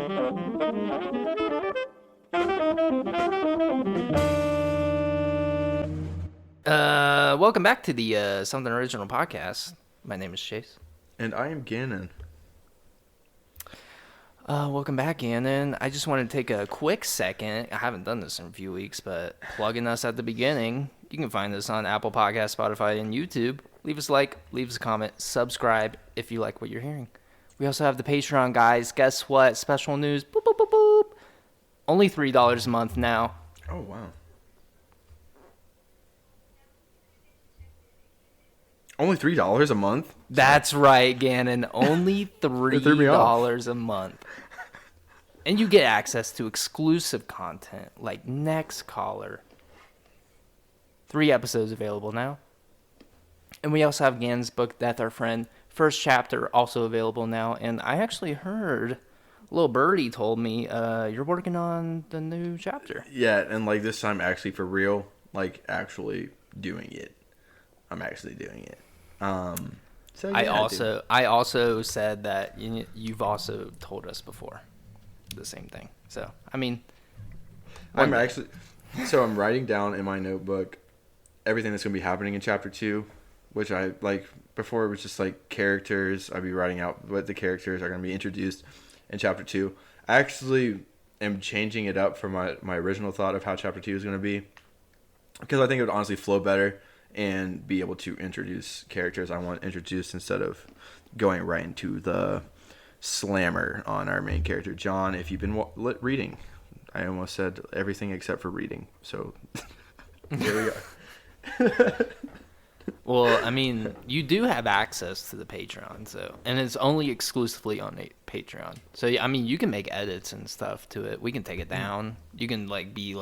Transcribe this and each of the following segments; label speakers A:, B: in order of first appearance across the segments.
A: Welcome back to the Something Original podcast. My name is Chase.
B: And I am Gannon.
A: Welcome back, Gannon. I just want to take a quick second. I haven't done this in a few weeks, but plugging us at the beginning. You can find us on Apple Podcasts, Spotify, and YouTube. Leave us a like, leave us a comment, subscribe if you like what you're hearing. We also have the Patreon, guys. Guess what? Special news. Boop, boop, boop, boop. Only $3 a month now.
B: Oh, wow. Only $3 a month?
A: That's right, Gannon. Only $3 a month. And you get access to exclusive content like Next Caller. 3 episodes available now. And we also have Gannon's book, Death Our Friend. First chapter also available now. And I actually heard, little birdie told me, you're working on the new chapter.
B: Yeah, and like this time actually for real, like actually doing it. I'm actually doing it. So yeah,
A: I also said that you've also told us before the same thing. So I mean,
B: I'm writing down in my notebook everything that's gonna be happening in chapter 2, which I like. Before it was just like characters. I'd be writing out what the characters are gonna be introduced in chapter 2. I actually am changing it up from my original thought of how chapter 2 is gonna be, because I think it would honestly flow better and be able to introduce characters I want introduced instead of going right into the slammer on our main character, John. If you've been reading, I almost said everything except for reading. So here we go.
A: well, I mean, you do have access to the Patreon, and it's only exclusively on Patreon. So I mean, you can make edits and stuff to it. We can take it down. You can be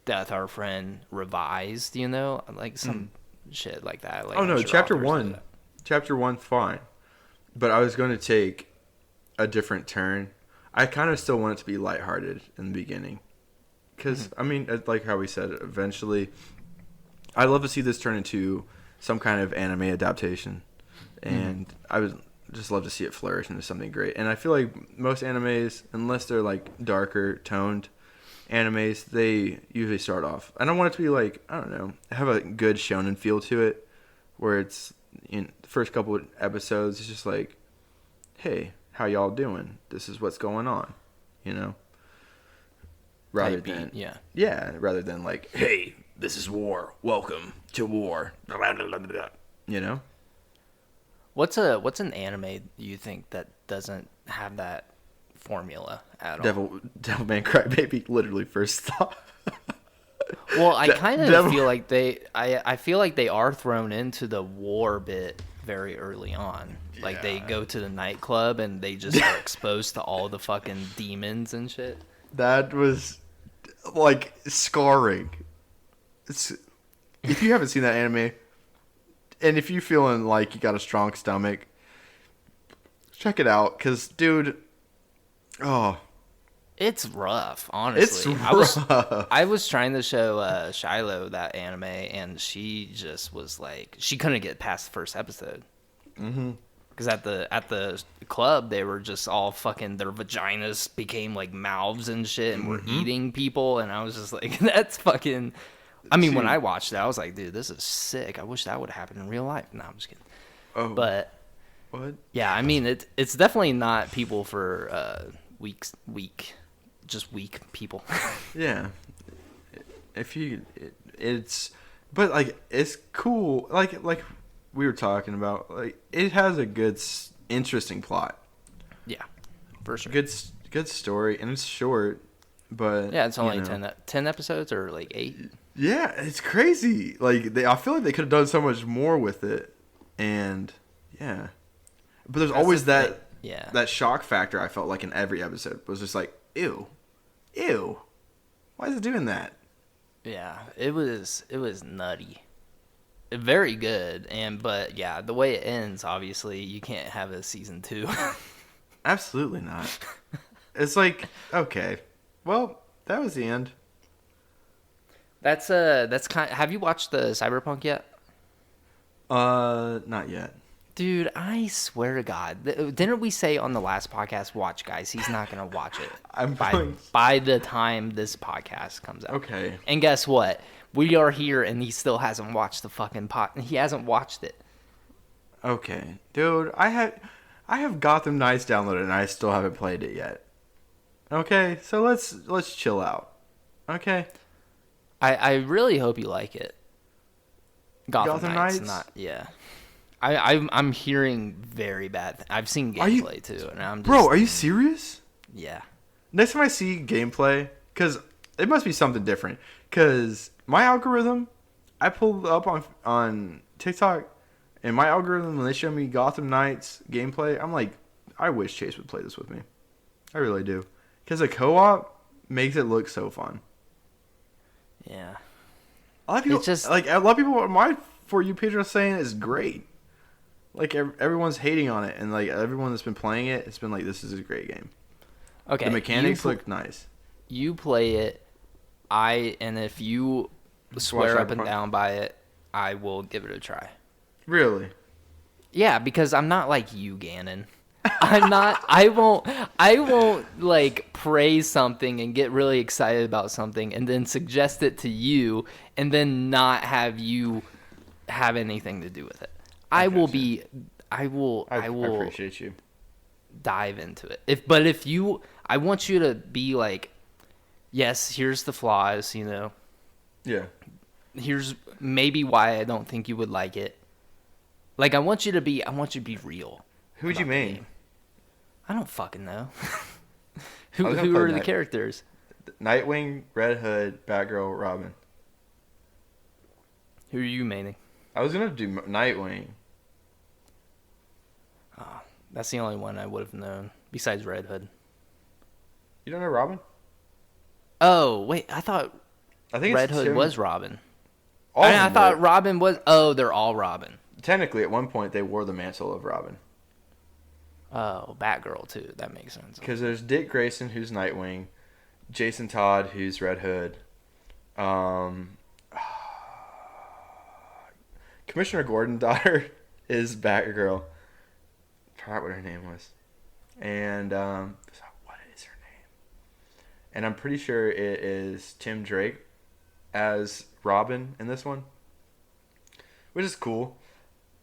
A: Death Our Friend revised, like some shit like that. Like,
B: oh no, chapter 1 fine, but I was going to take a different turn. I kind of still want it to be lighthearted in the beginning, because I mean, like how we said, eventually I'd love to see this turn into some kind of anime adaptation, and I would just love to see it flourish into something great. And I feel like most animes, unless they're like darker toned animes, they usually start off. I don't want it to be like, I don't know, have a good shonen feel to it, where it's in the first couple of episodes, it's just like, hey, how y'all doing? This is what's going on, rather than rather than like, hey, this is war. Welcome to war.
A: What's an anime you think that doesn't have that formula at all?
B: Devilman Crybaby, literally first thought.
A: Well, I kind of feel like I feel like they are thrown into the war bit very early on. Yeah. Like they go to the nightclub and they just are exposed to all the fucking demons and shit.
B: That was like scarring. If you haven't seen that anime, and if you're feeling like you got a strong stomach, check it out, because dude,
A: it's rough, honestly.
B: It's rough.
A: I was trying to show Shiloh that anime, and she just was like, she couldn't get past the first episode.
B: Mm-hmm.
A: Because at the club, they were just all fucking, their vaginas became like mouths and shit, and were eating people, and I was just like, that's fucking. I mean, when I watched it, I was like, dude, this is sick. I wish that would happen in real life. No, I'm just kidding.
B: Oh,
A: but
B: what? Yeah,
A: I mean, it's definitely not people for weak people.
B: Yeah, but like it's cool. Like we were talking about, like it has a good, interesting plot.
A: Yeah, for sure.
B: Good story, and it's short, but
A: yeah, it's only 10 episodes or like 8.
B: Yeah, it's crazy. Like I feel like they could have done so much more with it, and yeah, but there's always that shock factor. I felt like in every episode was just like, ew, why is it doing that?
A: Yeah, it was nutty, very good, but yeah, the way it ends, obviously, you can't have a season 2.
B: Absolutely not. It's like, okay, well, that was the end.
A: That's kind. Have you watched the Cyberpunk yet?
B: Not yet.
A: Dude, I swear to God. Didn't we say on the last podcast, watch, guys, he's not going to watch it by the time this podcast comes out.
B: Okay.
A: And guess what? We are here, and he still hasn't watched the fucking He hasn't watched it.
B: Okay. Dude, I have Gotham Knights downloaded, and I still haven't played it yet. Okay, so let's chill out. Okay?
A: I really hope you like it. Gotham Knights? Yeah. I'm hearing very bad. I've seen gameplay too, and I'm just,
B: bro, are you serious?
A: Yeah.
B: Next time I see gameplay, because it must be something different. Because my algorithm, I pulled up on TikTok, and my algorithm, when they show me Gotham Knights gameplay, I'm like, I wish Chase would play this with me. I really do. Because the co-op makes it look so fun.
A: Yeah.
B: A lot of people on my For You page are saying it's great. Like, everyone's hating on it, and like everyone that's been playing it, it's been like, this is a great game.
A: Okay.
B: The mechanics look nice.
A: You play it, and if you swear up and down by it, I will give it a try.
B: Really?
A: Yeah, because I'm not like you, Gannon. I won't like praise something and get really excited about something and then suggest it to you and then not have you have anything to do with it. I
B: appreciate you.
A: Dive into it. I want you to be like, yes, here's the flaws, you know.
B: Yeah.
A: Here's maybe why I don't think you would like it. Like, I want you to be real.
B: Who'd you main?
A: I don't fucking know. Who are the characters?
B: Nightwing, Red Hood, Batgirl, Robin.
A: Who are you maining?
B: I was gonna do Nightwing.
A: Oh, that's the only one I would have known besides Red Hood.
B: You don't know Robin?
A: Oh wait, I thought Red Hood was Robin. I thought Robin was. Oh, they're all Robin.
B: Technically, at one point, they wore the mantle of Robin.
A: Oh, Batgirl too. That makes sense.
B: Because there's Dick Grayson, who's Nightwing, Jason Todd, who's Red Hood, Commissioner Gordon's daughter is Batgirl. I forgot what her name was. And what is her name? And I'm pretty sure it is Tim Drake as Robin in this one, which is cool.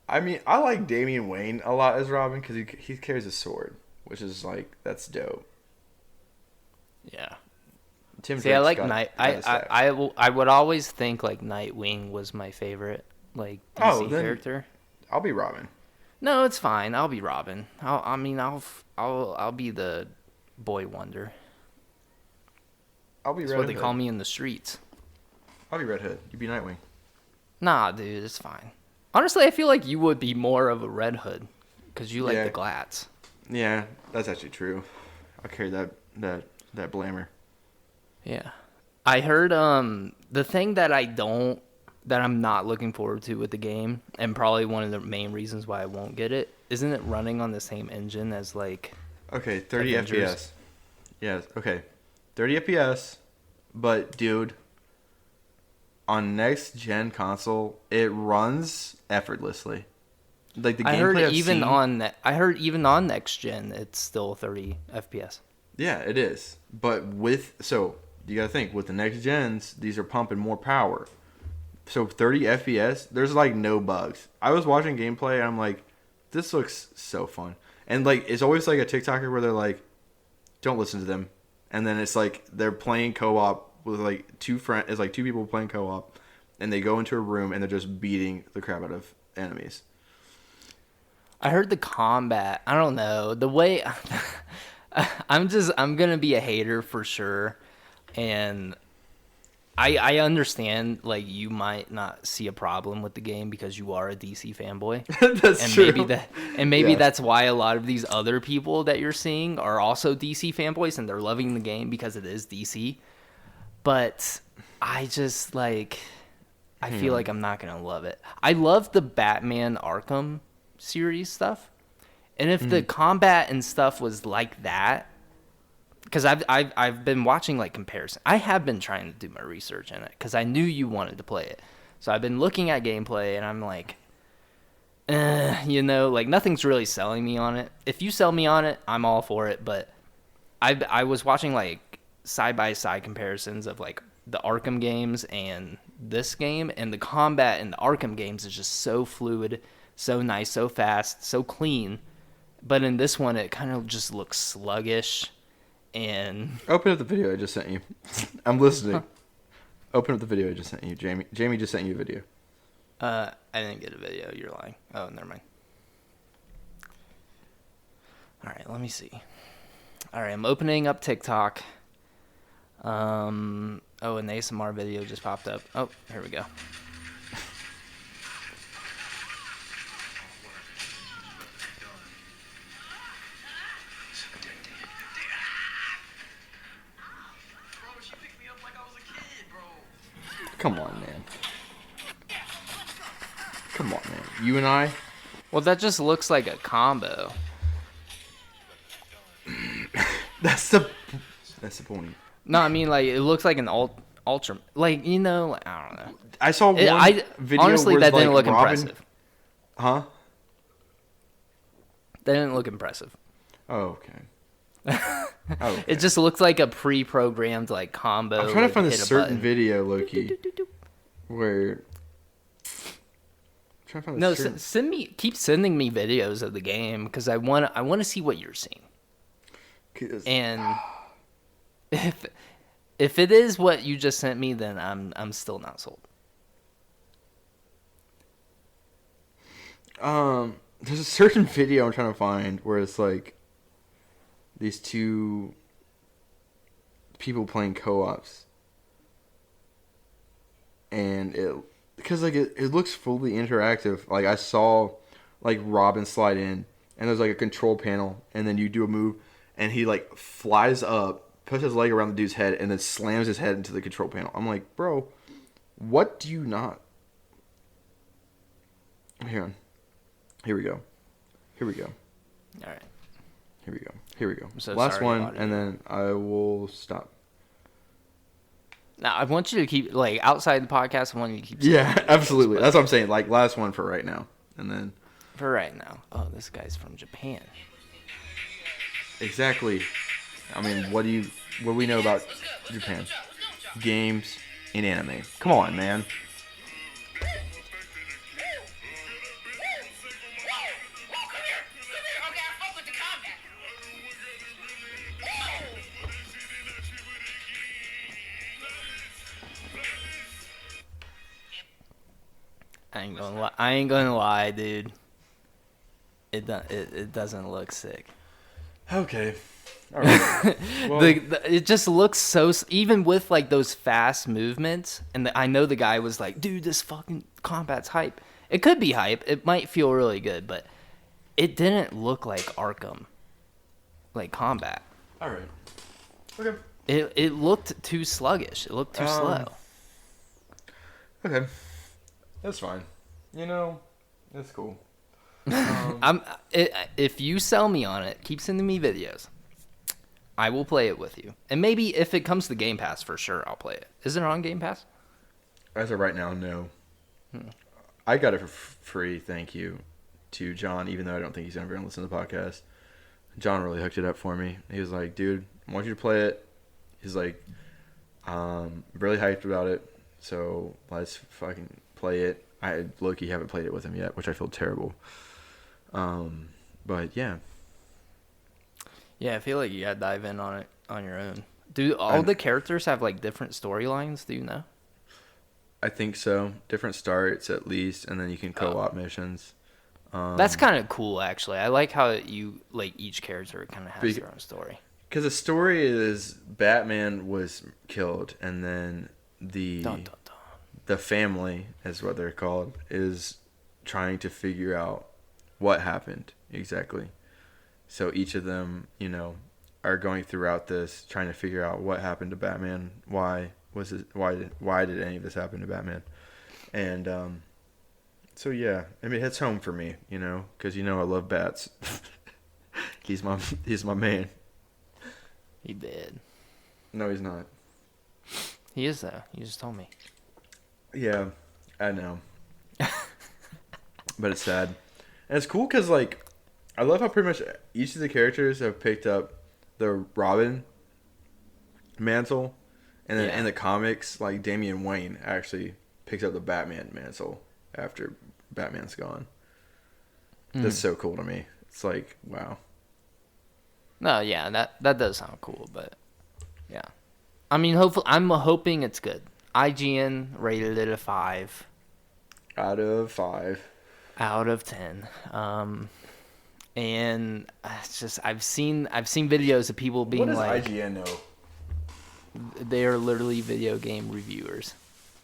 B: I mean, I like Damian Wayne a lot as Robin because he carries a sword, which is like, that's dope.
A: Yeah.
B: Tim
A: See,
B: Drake's
A: I would always think like Nightwing was my favorite like DC character.
B: I'll be Robin.
A: No, it's fine. I'll be Robin. I'll be the boy wonder.
B: I'll be
A: That's
B: Red
A: what
B: Hood.
A: they call me in the streets.
B: I'll be Red Hood. You be Nightwing.
A: Nah, dude, it's fine. Honestly, I feel like you would be more of a Red Hood because you like the glats.
B: Yeah, that's actually true. I'll carry that blamer.
A: Yeah, I heard the thing that I'm not looking forward to with the game, and probably one of the main reasons why I won't get it, isn't it running on the same engine as like
B: 30
A: Avengers?
B: FPS. Yes, okay. 30 FPS, but dude, on next gen console, it runs effortlessly. Like the gameplay
A: I heard even on next gen it's still 30 FPS.
B: Yeah, it is. But you got to think with the next gens, these are pumping more power. So 30 FPS, there's like no bugs. I was watching gameplay and I'm like, this looks so fun. And like it's always like a TikToker where they're like, don't listen to them. And then it's like they're playing co-op with like two people playing co-op, and they go into a room and they're just beating the crap out of enemies.
A: I heard the combat, I don't know, the way I'm going to be a hater for sure. And I understand, like, you might not see a problem with the game because you are a DC fanboy.
B: That's true.
A: Maybe that's why a lot of these other people that you're seeing are also DC fanboys and they're loving the game because it is DC. But I just, like, I feel like I'm not going to love it. I love the Batman Arkham series stuff. And if the combat and stuff was like that, because I've been watching like comparison. I have been trying to do my research in it because I knew you wanted to play it. So I've been looking at gameplay and I'm like, like nothing's really selling me on it. If you sell me on it, I'm all for it. But I was watching like side by side comparisons of like the Arkham games and this game, and the combat in the Arkham games is just so fluid, so nice, so fast, so clean. But in this one, it kind of just looks sluggish. And
B: open up the video I just sent you. I'm listening. Huh. Open up the video I just sent you, Jamie. Jamie just sent you a video.
A: I didn't get a video. You're lying. Oh, never mind. All right, let me see. All right, I'm opening up TikTok. An ASMR video just popped up. Oh, here we go.
B: Come on, man. Come on, man. You and I?
A: Well, that just looks like a combo.
B: That's the point.
A: No, I mean, like, it looks like an ultra. Like, I don't know.
B: I saw one video
A: honestly,
B: where
A: that didn't
B: like
A: look impressive.
B: Huh?
A: That didn't look impressive.
B: Oh, okay. Okay.
A: It just looks like a pre-programmed, like, combo.
B: I'm trying to find a certain video, Loki, where...
A: Keep sending me videos of the game, because I want to see what you're seeing. And if it is what you just sent me, then I'm still not sold.
B: There's a certain video I'm trying to find where it's like these two people playing co-ops, and it looks fully interactive. Like, I saw like Robin slide in, and there's like a control panel, and then you do a move, and he like flies up, puts his leg around the dude's head, and then slams his head into the control panel. I'm like, bro, what do you not? Here we go.
A: All right.
B: Here we go.
A: I'm so
B: Last
A: sorry,
B: one, and then I will stop.
A: Now, I want you to keep, like, outside the podcast, I want you to keep...
B: Yeah, absolutely. That's what I'm saying. Like, last one for right now. And then...
A: For right now. Oh, this guy's from Japan.
B: Exactly. I mean, what do we know about Japan? Games and anime. Come on, man.
A: I ain't gonna lie, dude. It doesn't look sick.
B: Okay. All right. Well,
A: it just looks so, even with like those fast movements, and I know the guy was like, dude, this fucking combat's hype. It could be hype. It might feel really good, but it didn't look like Arkham, like combat.
B: All right. Okay.
A: It looked too sluggish. It looked too slow.
B: Okay. That's fine. That's cool.
A: If you sell me on it, keep sending me videos. I will play it with you. And maybe if it comes to Game Pass, for sure, I'll play it. Is it on Game Pass?
B: As of right now, no. I got it for free, thank you to John, even though I don't think he's ever going to listen to the podcast. John really hooked it up for me. He was like, dude, I want you to play it. He's like, really hyped about it, so let's fucking play it. I low-key haven't played it with him yet, which I feel terrible. But yeah.
A: Yeah, I feel like you gotta dive in on it on your own. Do all the characters have like different storylines? Do you know?
B: I think so. Different starts at least, and then you can co-op missions.
A: That's kind of cool, actually. I like how each character kind of has their own story.
B: Because the story is Batman was killed, and then the family, is what they're called, is trying to figure out what happened exactly. So each of them, are going throughout this trying to figure out what happened to Batman. Why did any of this happen to Batman? And so yeah, I mean, it hits home for me, because I love bats. he's my man.
A: He did.
B: No, he's not.
A: He is though. You just told me.
B: Yeah, I know. But it's sad. And it's cool because, like, I love how pretty much each of the characters have picked up the Robin mantle. And then in the comics, like, Damian Wayne actually picks up the Batman mantle after Batman's gone. That's so cool to me. It's like, wow.
A: No, yeah, that does sound cool, but yeah. I mean, I'm hoping it's good. IGN rated it a 5
B: out of 5
A: out of 10. And it's just I've seen videos of people being like,
B: what does IGN know?
A: They are literally video game reviewers.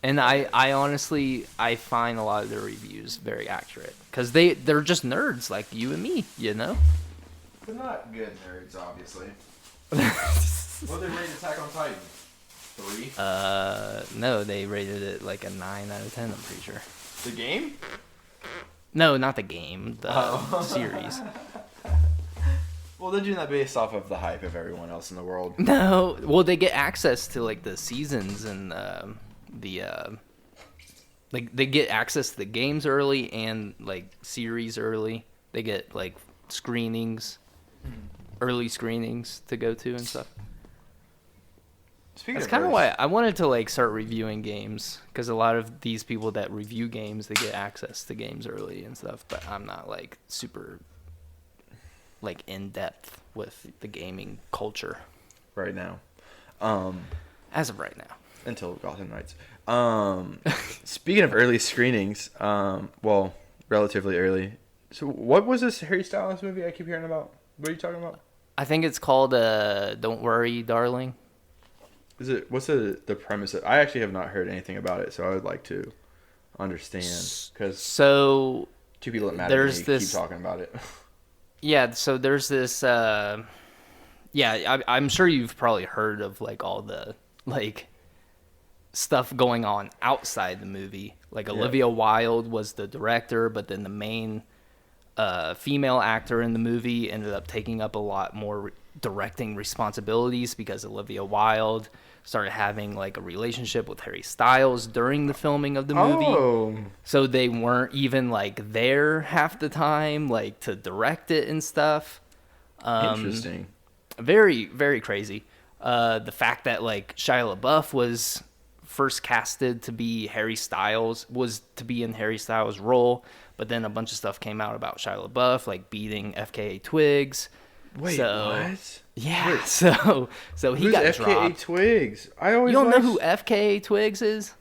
A: And I honestly, I find a lot of their reviews very accurate. Because they're just nerds like you and me, you know?
B: They're not good nerds, obviously. What did they rate Attack on Titan? 3?
A: No, they rated it like a 9 out of 10, I'm pretty sure.
B: The game?
A: No, not the game, the series.
B: Well, they're doing that based off of the hype of everyone else in the world.
A: No, well, they get access to like the seasons and like they get access to the games early and like series early. They get like early screenings to go to and stuff. That's kind of why I wanted to like start reviewing games, because a lot of these people that review games, they get access to games early and stuff. But I'm not like super like in depth with the gaming culture
B: right now.
A: As of right now,
B: until Gotham Knights. Speaking of early screenings, well, relatively early. So, what was this Harry Styles movie I keep hearing about? What are you talking about?
A: I think it's called "Don't Worry, Darling."
B: Is it? What's the premise? I actually have not heard anything about it, so I would like to understand, because two people that matter to me keep talking about it.
A: Yeah, so there's this. I'm sure you've probably heard of like all the like stuff going on outside the movie. Like Olivia Wilde was the director, but then the main female actor in the movie ended up taking up a lot more directing responsibilities, because Olivia Wilde started having like a relationship with Harry Styles during the filming of the movie. So they weren't even like there half the time, like to direct it and stuff.
B: Interesting.
A: Very, very crazy. The fact that like Shia LaBeouf was first casted to be Harry Styles, was to be in Harry Styles' role, but then a bunch of stuff came out about Shia LaBeouf, like beating FKA Twigs.
B: Wait, what?
A: Yeah, wait, so he got
B: FKA
A: dropped.
B: Twigs?
A: You don't know who FKA Twigs is?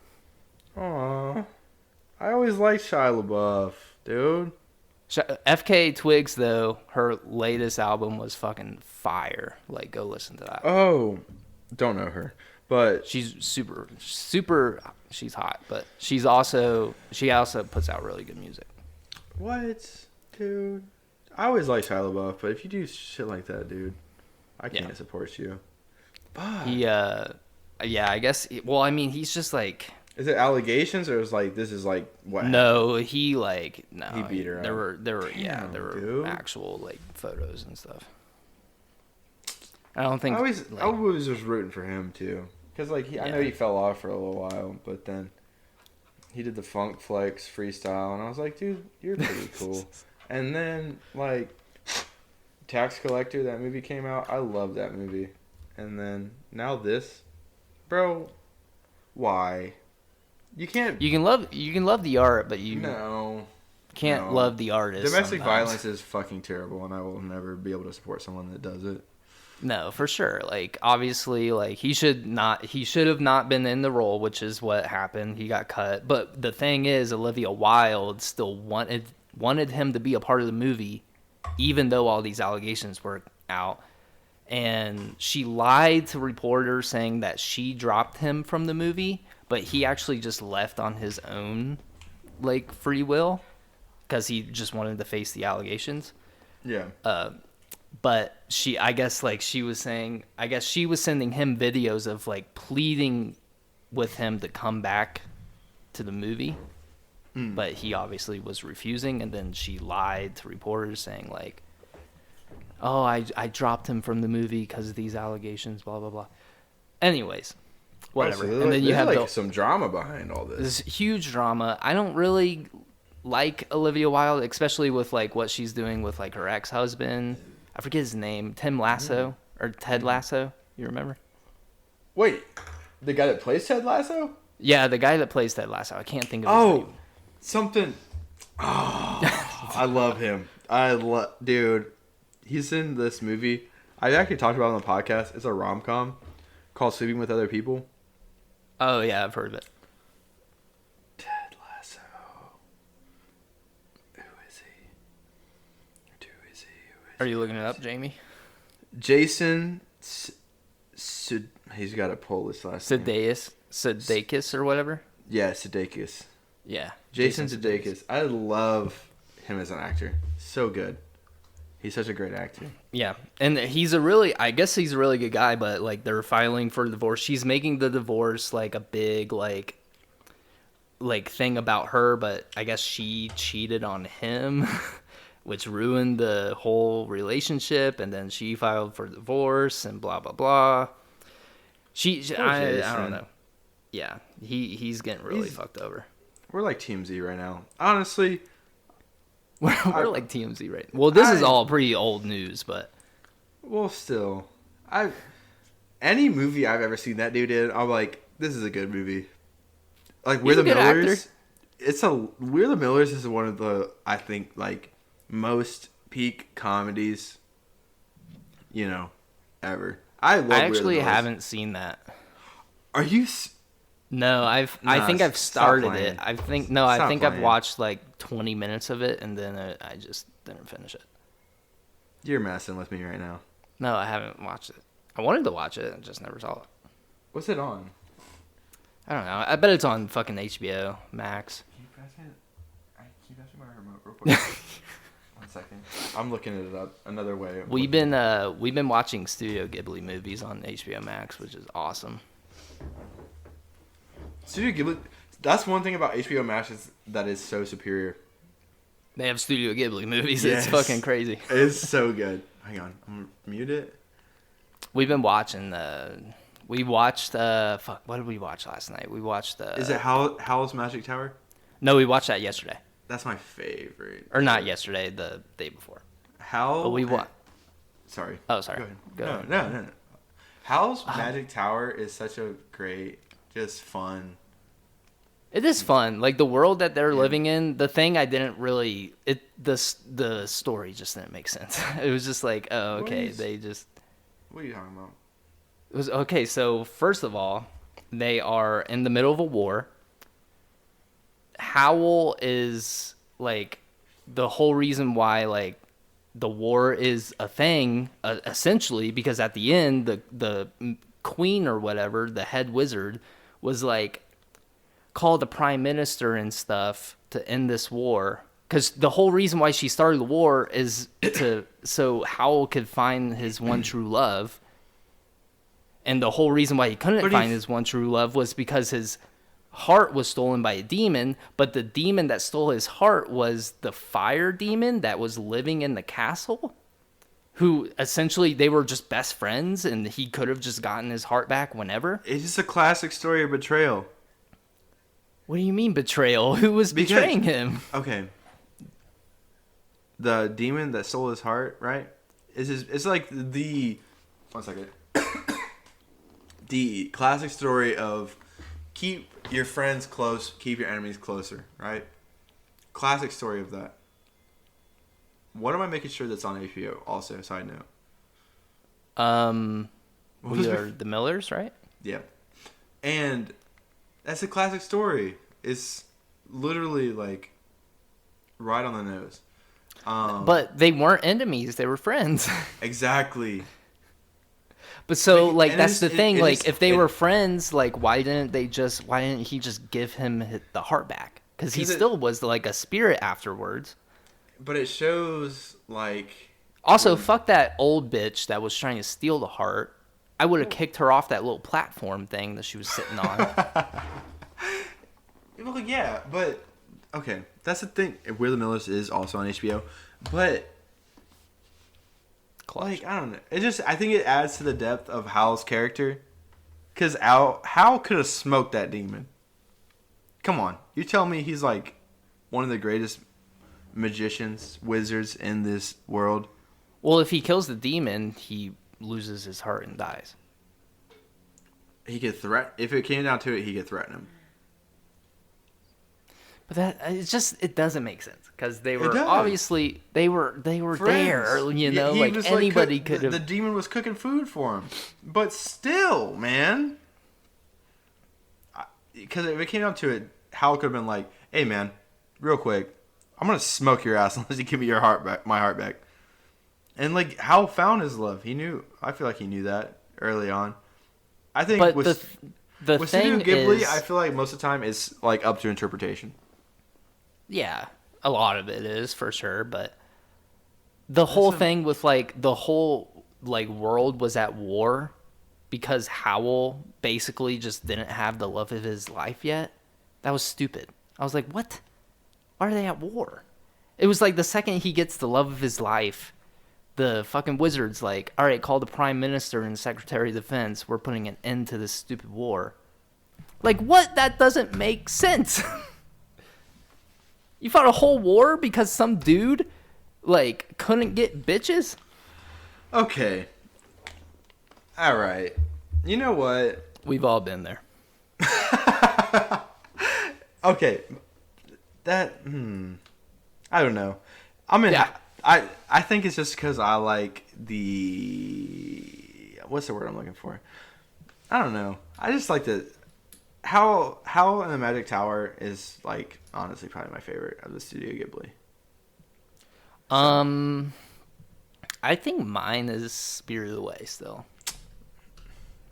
B: Aw, I always liked Shia LaBeouf, dude.
A: FKA Twigs, though, her latest album was fucking fire. Like, go listen to that.
B: Oh, don't know her, but
A: she's super. She's hot, but she also puts out really good music.
B: What, dude? I always like Shia LaBeouf, but if you do shit like that, dude, I can't support you. But
A: I guess. Well, I mean, he's just like.
B: Is it allegations, or is like this is like what?
A: No, he beat her up. There were actual like photos and stuff. I don't think.
B: I was just rooting for him too, because like I know he fell off for a little while, but then he did the Funk Flex freestyle, and I was like, dude, you're pretty cool. And then, like, Tax Collector, that movie came out. I love that movie. And then, now this. Bro, why? You can't...
A: You can love the art, but you can't love the artist.
B: Domestic violence is fucking terrible, and I will never be able to support someone that does it.
A: No, for sure. Like, obviously, like, he should have not been in the role, which is what happened. He got cut. But the thing is, Olivia Wilde still wanted him to be a part of the movie, even though all these allegations were out. And she lied to reporters saying that she dropped him from the movie, but he actually just left on his own, like, free will, because he just wanted to face the allegations.
B: Yeah.
A: But she was sending him videos of like pleading with him to come back to the movie. But he obviously was refusing, and then she lied to reporters saying like, oh, I dropped him from the movie because of these allegations, blah, blah, blah. Anyways, whatever.
B: So and then you have some drama behind all this.
A: This huge drama. I don't really like Olivia Wilde, especially with like what she's doing with like her ex-husband. I forget his name, Tim Lasso or Ted Lasso. You remember?
B: Wait, the guy that plays Ted Lasso?
A: Yeah, the guy that plays Ted Lasso. I can't think of his name.
B: Something. Oh, I love him. Dude. He's in this movie. I actually talked about it on the podcast. It's a rom-com called Sleeping with Other People.
A: Oh yeah, I've heard of it.
B: Ted Lasso. Who is he?
A: Are you looking it up, Jamie?
B: Jason. He's got a Polish last name.
A: Sudeikis or whatever.
B: Yeah, Sudeikis.
A: Yeah.
B: Jason Sudeikis. I love him as an actor. So good. He's such a great actor.
A: Yeah. And I guess he's a really good guy, but like they're filing for divorce. She's making the divorce like a big like thing about her, but I guess she cheated on him, which ruined the whole relationship, and then she filed for divorce and blah blah blah. I don't know. Yeah. He's getting really fucked over.
B: We're like TMZ right now. Honestly,
A: we're like TMZ right now. Well, this is all pretty old news, but
B: well, still, any movie I've ever seen that dude in, I'm like, this is a good movie. Like We're the Millers. We're the Millers is one of the, I think, like most peak comedies, ever. I
A: actually haven't seen that.
B: Are you?
A: No, I think I've started it. I think I've watched like 20 minutes of it, and then I just didn't finish it.
B: You're messing with me right now.
A: No, I haven't watched it. I wanted to watch it, and just never saw it.
B: What's it on?
A: I don't know. I bet it's on fucking HBO Max.
B: Can you pass me my remote real quick? 1 second. I'm looking it up another way.
A: We've been watching Studio Ghibli movies on HBO Max, which is awesome.
B: Studio Ghibli. That's one thing about HBO Max that is so superior.
A: They have Studio Ghibli movies. Yes. It's fucking crazy.
B: It's so good. Hang on, I'm gonna mute it.
A: We've been watching we watched fuck. What did we watch last night? We watched
B: Is it Howl's Magic Tower?
A: No, we watched that yesterday.
B: That's my favorite.
A: Or not yesterday, the day before.
B: Howl.
A: But we what?
B: Sorry.
A: Oh, sorry.
B: Go ahead. No. Howl's Magic Tower is such a great, just fun.
A: It is fun. Like the world that they're living in, the thing I didn't really the story just didn't make sense. It was just like, oh, okay,
B: What are you talking about?
A: It was okay, so first of all, they are in the middle of a war. Howl is like the whole reason why like the war is a thing, essentially, because at the end the queen or whatever, the head wizard, was like called the prime minister and stuff to end this war, because the whole reason why she started the war is so Howl could find his one true love, and the whole reason why he couldn't find his one true love was because his heart was stolen by a demon, but the demon that stole his heart was the fire demon that was living in the castle, who essentially they were just best friends, and he could have just gotten his heart back whenever.
B: It's just a classic story of betrayal.
A: What do you mean betrayal? Who was betraying him?
B: Okay. The demon that stole his heart, right? It's like the... 1 second. The classic story of keep your friends close, keep your enemies closer, right? Classic story of that. What am I making sure that's on HBO also, side note?
A: We are the Millers, right?
B: Yeah. And that's a classic story. It's literally like right on the nose.
A: But they weren't enemies; they were friends.
B: Exactly.
A: But so, like, that's the thing. Like, if they were friends, like, why didn't he just give him the heart back? Because he still was like a spirit afterwards.
B: But it shows like.
A: Also, fuck that old bitch that was trying to steal the heart. I would have kicked her off that little platform thing that she was sitting on.
B: Well, yeah, but okay, that's the thing. We're the Millers is also on HBO, but like I don't know. I think it adds to the depth of Howl's character, because Howl could have smoked that demon. Come on, you tell me he's like one of the greatest magicians, wizards in this world.
A: Well, if he kills the demon, he loses his heart and dies.
B: He could if it came down to it, he could threaten him.
A: But it doesn't make sense because they were obviously they were there, you know, like anybody could have.
B: The demon was cooking food for him, but still, man, because if it came down to it, Hal could have been like, "Hey, man, real quick, I'm gonna smoke your ass unless you give me your heart back, my heart back." And like Hal found his love. He knew. I feel like he knew that early on. I think
A: but
B: with
A: thing
B: Studio Ghibli,
A: is,
B: I feel like most of the time it's like up to interpretation.
A: Yeah, a lot of it is for sure, but the whole thing with like the whole like world was at war because Howl basically just didn't have the love of his life yet. That was stupid. I was like, what? Why are they at war? It was like the second he gets the love of his life, the fucking wizard's like, all right, call the Prime Minister and Secretary of Defense. We're putting an end to this stupid war. Like, what? That doesn't make sense. You fought a whole war because some dude, like, couldn't get bitches?
B: Okay. All right. You know what?
A: We've all been there.
B: Okay. That, I don't know. I think it's just because I like what's the word I'm looking for? I don't know. I just like How in the Magic Tower is like honestly probably my favorite of the Studio Ghibli.
A: I think mine is Spirited Away still.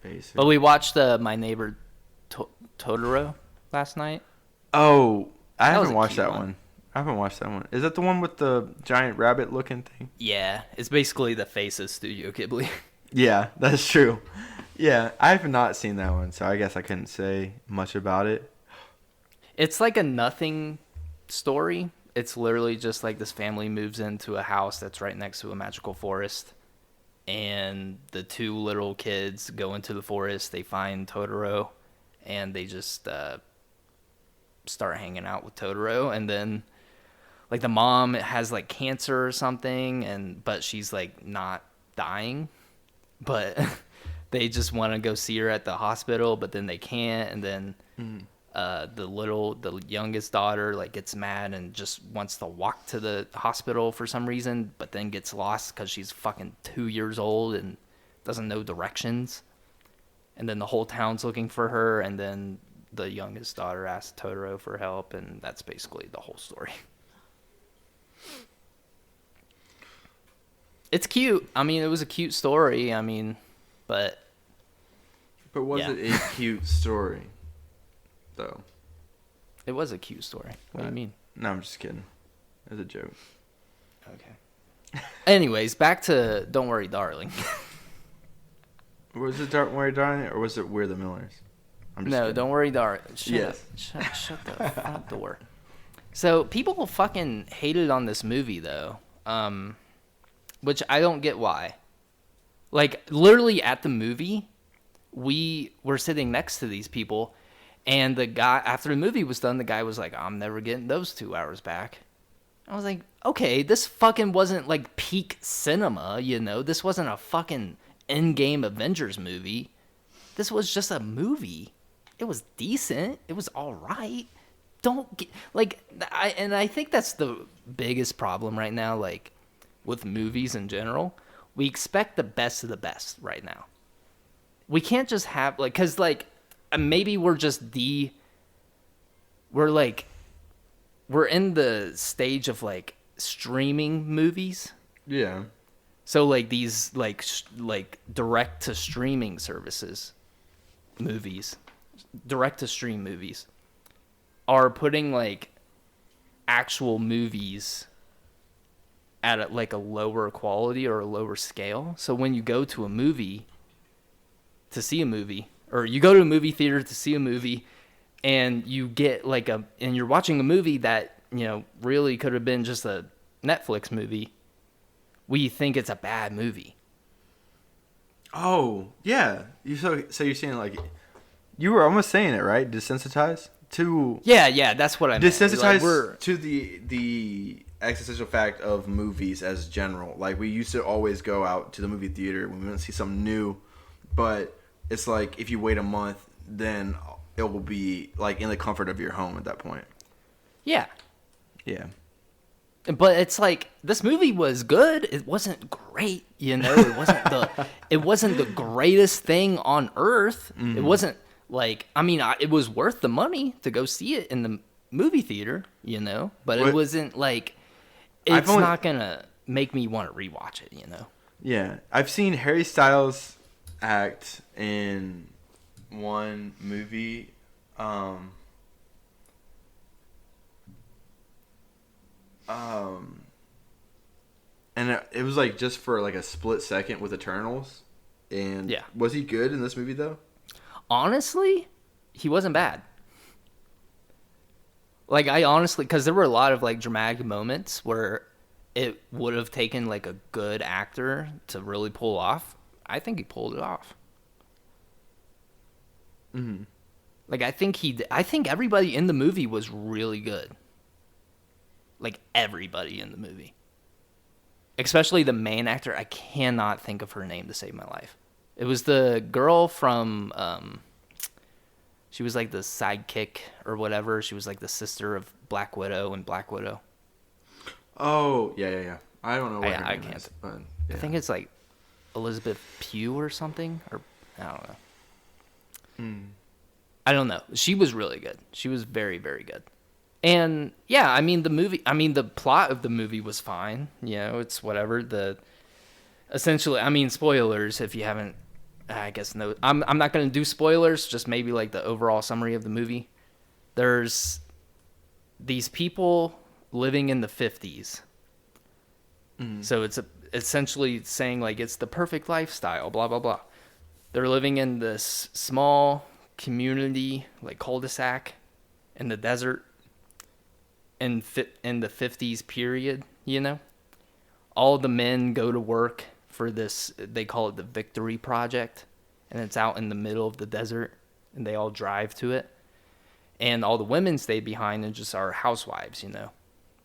B: Basically.
A: But we watched My Neighbor Totoro last night.
B: Oh, I haven't watched that one. I haven't watched that one. Is that the one with the giant rabbit looking thing?
A: Yeah, it's basically the face of Studio Ghibli.
B: Yeah, that's true. Yeah, I have not seen that one, so I guess I couldn't say much about it.
A: It's like a nothing story. It's literally just like this family moves into a house that's right next to a magical forest. And the two little kids go into the forest. They find Totoro. And they just start hanging out with Totoro. And then like the mom has like cancer or something. But she's like not dying. But... they just want to go see her at the hospital, but then they can't. And then the youngest daughter like gets mad and just wants to walk to the hospital for some reason, but then gets lost because she's fucking 2 years old and doesn't know directions. And then the whole town's looking for her. And then the youngest daughter asks Totoro for help. And that's basically the whole story. It's cute. I mean, it was a cute story. I mean... But
B: was it a cute story, though?
A: It was a cute story. What do you mean?
B: No, I'm just kidding. It was a joke.
A: Okay. Anyways, back to Don't Worry, Darling.
B: Was it Don't Worry, Darling, or was it We're the Millers?
A: No, Don't Worry, Darling. Shut the front door. So people fucking hated on this movie, though, which I don't get why. Like, literally at the movie, we were sitting next to these people, and the guy, after the movie was done, the guy was like, I'm never getting those 2 hours back. I was like, okay, this fucking wasn't, like, peak cinema, you know? This wasn't a fucking Endgame Avengers movie. This was just a movie. It was decent. It was all right. Don't get, like, I think that's the biggest problem right now, like, with movies in general. We expect the best of the best right now. We can't just have, like, because, like, maybe we're in the stage of, like, streaming movies.
B: Yeah.
A: So, like, these, like direct-to-streaming services, movies, direct-to-stream movies, are putting, like, actual movies at a lower quality or a lower scale. So when you go to a movie to see a movie, or you go to a movie theater to see a movie, and you get and you're watching a movie that, you know, really could have been just a Netflix movie, we think it's a bad movie.
B: Oh, yeah. So you're saying, like, you were almost saying it, right? Desensitized? to
A: Yeah, that's what I meant.
B: desensitized
A: Like,
B: to the existential fact of movies as general. Like, we used to always go out to the movie theater when we want to see something new, but it's like if you wait a month, then it will be like in the comfort of your home at that point.
A: yeah.
B: Yeah.
A: But it's like this movie was good. It wasn't great, you know. It wasn't the greatest thing on earth. Mm-hmm. It wasn't like, I mean, it was worth the money to go see it in the movie theater, you know. But it wasn't like, it's not gonna make me want to rewatch it, you know.
B: Yeah, I've seen Harry Styles act in one movie. And it was like just for like a split second with Eternals. And
A: yeah.
B: Was he good in this movie though?
A: Honestly, he wasn't bad. Like, I honestly, because there were a lot of like dramatic moments where it would have taken like a good actor to really pull off. I think he pulled it off.
B: Mm-hmm.
A: Like, I think everybody in the movie was really good. Like, everybody in the movie. Especially the main actor. I cannot think of her name to save my life. It was the girl from, she was like the sidekick or whatever. She was like the sister of Black Widow and Black Widow.
B: Oh, yeah. I don't know what her name
A: can't.
B: Is, but yeah.
A: I think it's like Elizabeth Pugh or something. Or I don't know. I don't know. She was really good. She was very, very good. And yeah, I mean the plot of the movie was fine. You know, it's whatever. Essentially, I mean, spoilers if you haven't. I guess no. I'm not gonna do spoilers. Just maybe like the overall summary of the movie. There's these people living in the 50s. So it's essentially saying like it's the perfect lifestyle. Blah blah blah. They're living in this small community, like cul-de-sac, in the desert. In the 50s period, you know, all the men go to work for this. They call it the Victory Project, and it's out in the middle of the desert, and they all drive to it. And all the women stay behind and just are housewives, you know,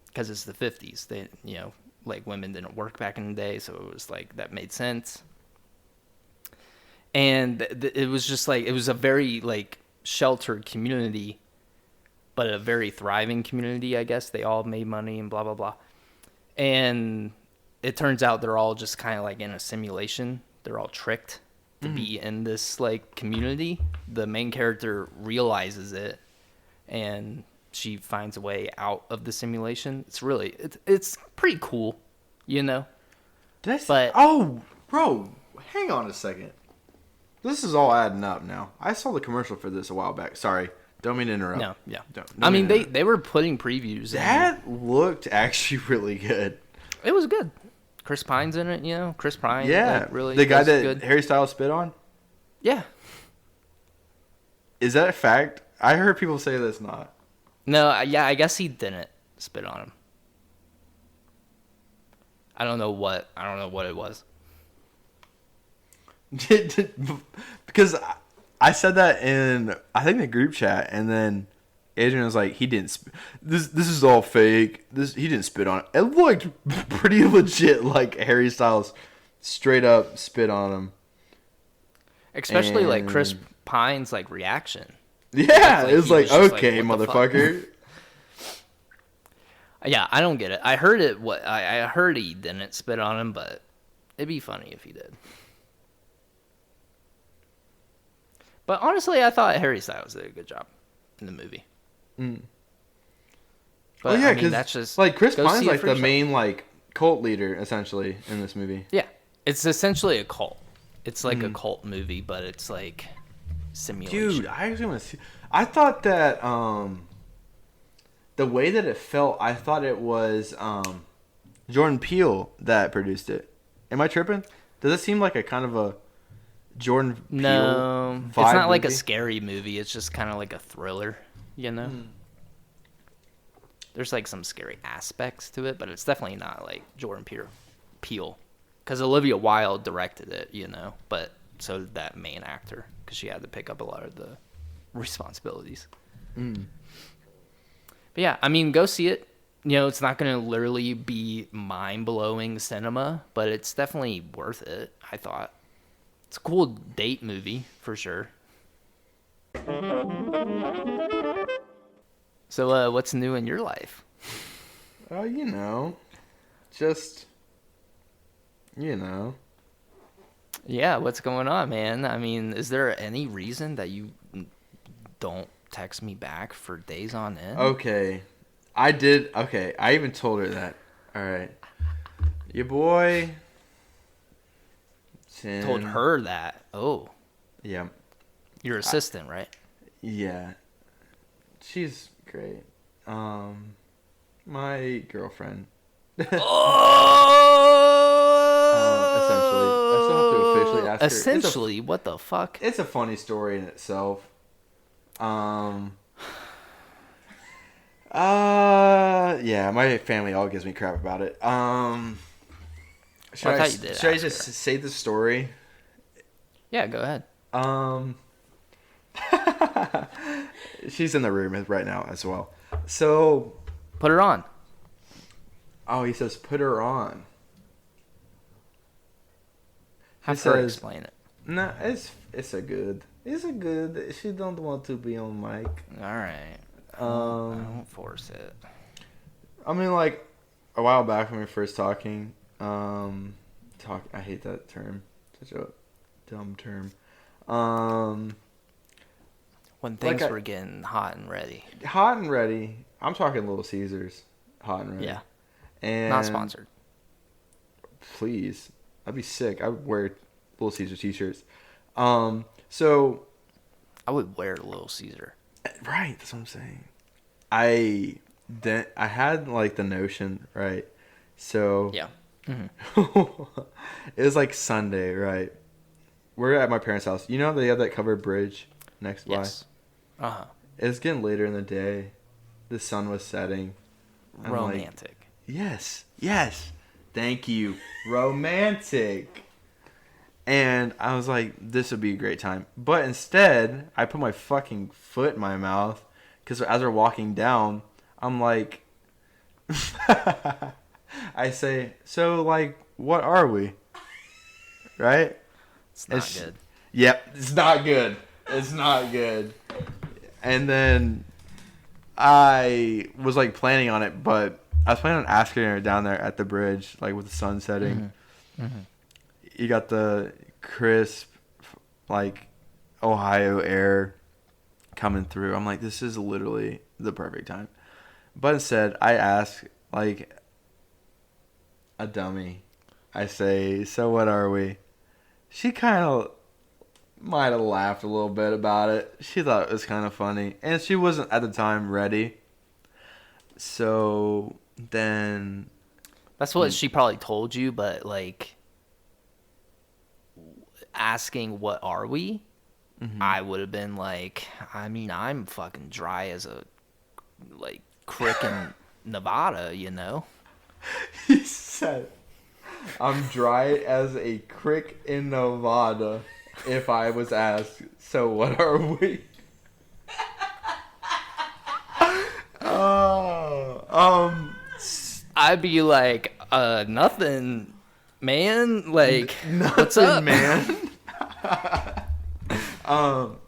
A: because it's the 50s. They, you know, like women didn't work back in the day, so it was like that made sense. And it was just like, it was a very like sheltered community, but a very thriving community, I guess. They all made money and blah, blah, blah. And it turns out they're all just kind of like in a simulation. They're all tricked to be in this like community. The main character realizes it, and she finds a way out of the simulation. It's pretty cool, you know?
B: Oh, bro, hang on a second. This is all adding up now. I saw the commercial for this a while back. Sorry. Don't mean to interrupt.
A: No, yeah. I mean, they were putting previews.
B: That looked actually really good.
A: It was good. Chris Pine's in it, you know. Chris Pine.
B: Yeah.
A: Like, really.
B: The guy that
A: good.
B: Harry Styles spit on?
A: Yeah.
B: Is that a fact? I heard people say that's not.
A: No, yeah, I guess he didn't spit on him. I don't know what it was.
B: Because I said that in, I think, the group chat, and then Adrian was like, he didn't. This is all fake. He didn't spit on it. It looked pretty legit, like Harry Styles straight up spit on him.
A: Especially like Chris Pine's like reaction.
B: Yeah, like, it was like, okay, like, motherfucker.
A: Yeah, I don't get it. I heard it. I heard he didn't spit on him, but it'd be funny if he did. But honestly, I thought Harry Styles did a good job in the movie. But,
B: yeah,
A: because that's just
B: like Chris Pine's like the main like cult leader essentially in this movie.
A: Yeah, it's essentially a cult. It's like a cult movie, but it's like simulation.
B: Dude, I actually want to see. I thought that the way that it felt, I thought it was Jordan Peele that produced it. Am I tripping? Does it seem like a kind of a Jordan Peele vibe
A: it's not like a
B: movie?
A: scary movie. It's just kind of like a thriller, you know? There's like some scary aspects to it, but it's definitely not like Jordan Peele. Because Olivia Wilde directed it, you know? But so did that main actor, because she had to pick up a lot of the responsibilities.
B: Mm.
A: But yeah, I mean, go see it. You know, it's not going to literally be mind-blowing cinema, but it's definitely worth it, I thought. It's a cool date movie, for sure. So, what's new in your life?
B: You know, just, you know.
A: Yeah, what's going on, man? I mean, is there any reason that you don't text me back for days on end?
B: Okay. I did. Okay. I even told her that. All right. Your boy. Tim.
A: Told her that. Oh.
B: Yeah.
A: Your assistant, right?
B: Yeah. She's great. My girlfriend. Essentially. I still have to officially ask her.
A: Essentially, what the fuck?
B: It's a funny story in itself. Yeah, my family all gives me crap about it. Should I just say the story?
A: Yeah, go ahead.
B: She's in the room right now as well. So,
A: put her on.
B: Oh, he says put her on.
A: Have her explain it.
B: Nah, it's a good. She don't want to be on mic.
A: All right. I don't force it.
B: I mean, like a while back when we were first talking. I hate that term. Such a dumb term.
A: When things were getting hot and ready.
B: Hot and ready. I'm talking Little Caesars. Hot and ready.
A: Yeah.
B: And
A: not sponsored.
B: Please. I'd be sick. I would wear Little Caesar t-shirts. So
A: I would wear Little Caesar.
B: Right, that's what I'm saying. I had like the notion, right? So
A: yeah.
B: Mm-hmm. It was like Sunday, right? We're at my parents' house. You know they have that covered bridge next by?
A: Yes. Uh-huh.
B: It's getting later in the day. The sun was setting.
A: Romantic.
B: Like, yes. Thank you. Romantic. And I was like, this would be a great time. But instead, I put my fucking foot in my mouth. Because as we're walking down, I'm like... I say, so, like, what are we? Right?
A: It's not good.
B: Yep, it's not good. It's not good. And then I was, like, planning on it. But I was planning on asking her down there at the bridge, like, with the sun setting. Mm-hmm. Mm-hmm. You got the crisp, like, Ohio air coming through. I'm like, this is literally the perfect time. But instead, I ask, like, a dummy. I say, so what are we? She kind of might have laughed a little bit about it. She thought it was kind of funny. And she wasn't, at the time, ready. So, then...
A: That's what she probably told you, but, like... asking what are we, I would have been like, I mean, I'm fucking dry as a like crick in Nevada, you know.
B: He said, I'm dry as a crick in Nevada if I was asked, so what are we?
A: I'd be like, nothing, man. Like,
B: nothing,
A: what's up,
B: man?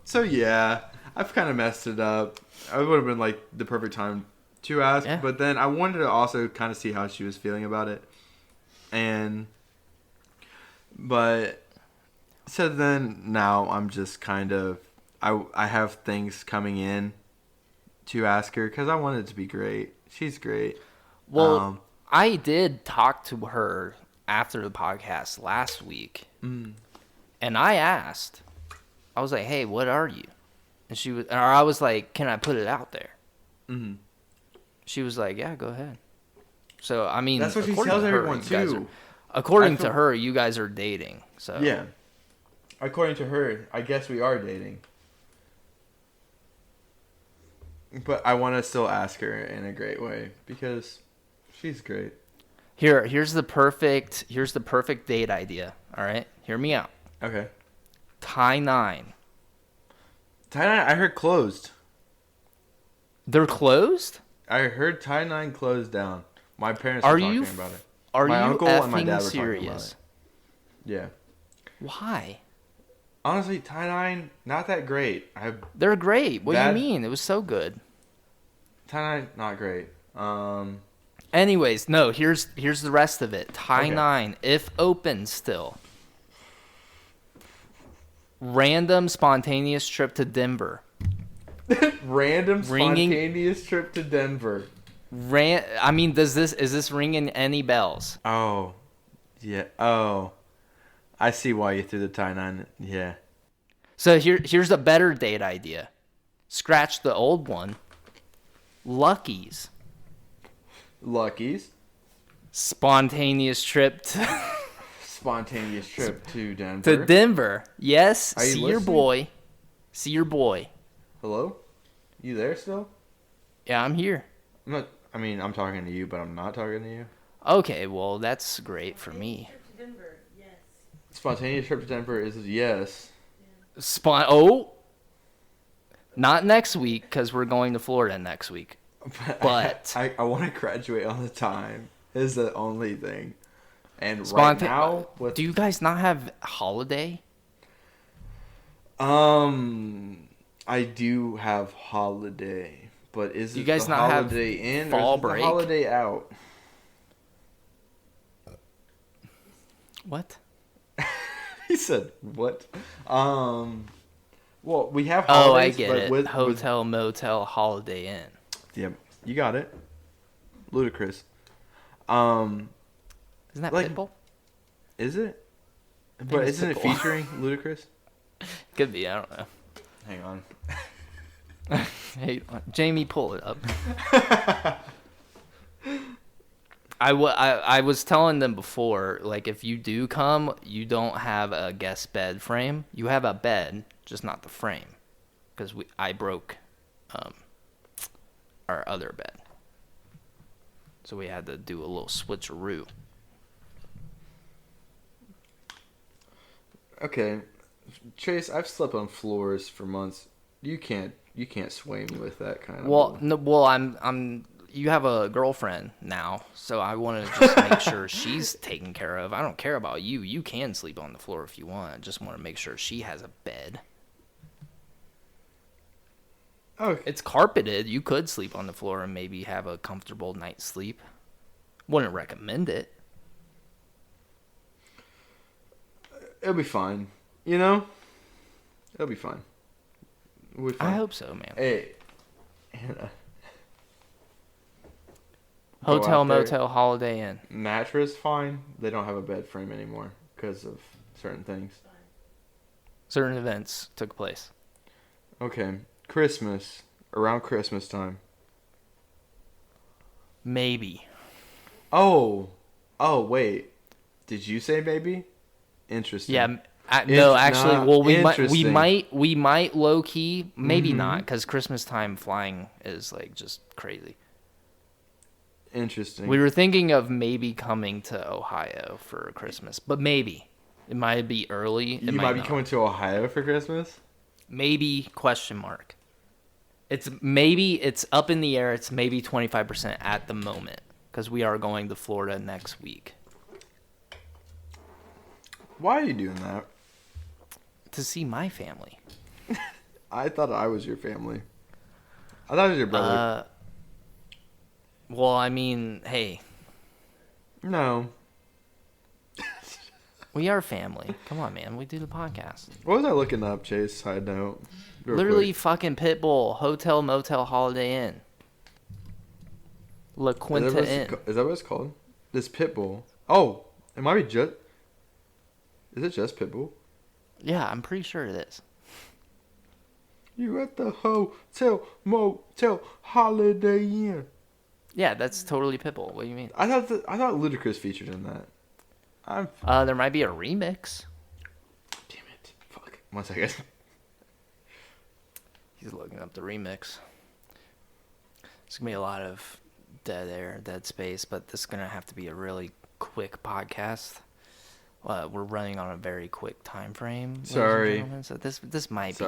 B: So yeah, I've kind of messed it up. It would have been like the perfect time to ask, but then I wanted to also kind of see how she was feeling about it. But so then now I'm just kind of, I have things coming in to ask her because I want it to be great. She's great.
A: Well, I did talk to her after the podcast last week, and I asked, I was like, "Hey, what are you?" And she was, or I was like, "Can I put it out there?" Mm-hmm. She was like, "Yeah, go ahead." So I mean,
B: that's what she tells everyone too.
A: According to her, you guys are dating. So
B: yeah, according to her, I guess we are dating. But I want to still ask her in a great way because she's great.
A: Here's the perfect date idea. All right, hear me out.
B: Okay.
A: Tie 9.
B: Tie 9. I heard closed.
A: They're closed?
B: I heard Tie 9 closed down. My parents were talking about it.
A: Are
B: my
A: you
B: uncle
A: effing
B: and my dad were
A: serious?
B: talking about it. Yeah.
A: Why?
B: Honestly, Tie 9, not that great.
A: They're great. What do you mean? It was so good.
B: Tie 9, not great.
A: Anyways, no, here's the rest of it. Tie 9, if open still. Random spontaneous trip to Denver.
B: Random spontaneous trip to Denver.
A: I mean, is this ringing any bells?
B: Oh. Yeah. Oh. I see why you threw the Tie 9. Yeah.
A: So here's a better date idea. Scratch the old one. Lucky's. Spontaneous trip to
B: Denver.
A: To Denver. Yes.
B: Are you
A: See
B: listening?
A: your boy.
B: Hello? You there still?
A: Yeah, I'm here.
B: I'm talking to you, but I'm not talking to you.
A: Okay, well, that's great for me.
B: Spontaneous trip to Denver is yes.
A: Not next week, because we're going to Florida next week. But
B: I want to graduate on the time is the only thing. And right now,
A: do you guys not have holiday?
B: I do have holiday, but is
A: you
B: it
A: guys
B: the
A: not
B: holiday
A: have
B: in
A: fall
B: or is it
A: break?
B: the holiday out?
A: What?
B: He said what? Well, we have
A: Oh,
B: holidays,
A: I get
B: but
A: it. Hotel, motel, Holiday Inn.
B: Yep, you got it. Ludicrous.
A: Isn't that Pitbull?
B: Is it? But isn't it featuring Ludacris?
A: Could be. I don't know.
B: Hang on.
A: Hey, Jamie, pull it up. I was telling them before, like, if you do come, you don't have a guest bed frame. You have a bed, just not the frame, because I broke our other bed, so we had to do a little switcheroo.
B: Okay, Chase, I've slept on floors for months. You can't sway me with that kind of.
A: I'm. You have a girlfriend now, so I want to just make sure she's taken care of. I don't care about you. You can sleep on the floor if you want. I just want to make sure she has a bed.
B: Oh,
A: it's carpeted. You could sleep on the floor and maybe have a comfortable night's sleep. Wouldn't recommend it.
B: It'll be fine. You know? It'll be fine. We'll be fine.
A: I hope so, man.
B: Hey, Hannah.
A: Hotel, motel, Holiday Inn.
B: Mattress, fine. They don't have a bed frame anymore because of certain things.
A: Certain events took place.
B: Okay. Christmas. Around Christmas time.
A: Maybe.
B: Oh, wait. Did you say maybe? Interesting.
A: Yeah. No, actually, well, we might low key, maybe not, because Christmas time flying is like just crazy.
B: Interesting.
A: We were thinking of maybe coming to Ohio for Christmas, but maybe it might be early.
B: You might be coming to Ohio for Christmas?
A: Maybe ? It's up in the air. It's maybe 25% at the moment because we are going to Florida next week.
B: Why are you doing that?
A: To see my family.
B: I thought I was your family. I thought it was your brother.
A: Well, I mean, hey.
B: No.
A: We are family. Come on, man. We do the podcast.
B: What was I looking up, Chase? Side note.
A: Literally fucking Pitbull. Hotel, motel, Holiday Inn. La Quinta Inn.
B: Is that what it's called? This Pitbull. Oh, it might be just... Is it just Pitbull?
A: Yeah, I'm pretty sure it is.
B: You at the hotel, motel, Holiday Inn.
A: Yeah, that's totally Pitbull. What do you mean?
B: I thought Ludacris featured in that.
A: There might be a remix.
B: Damn it! Fuck. 1 second.
A: He's looking up the remix. It's gonna be a lot of dead air, dead space, but this is gonna have to be a really quick podcast. We're running on a very quick time frame.
B: Sorry.
A: So this might be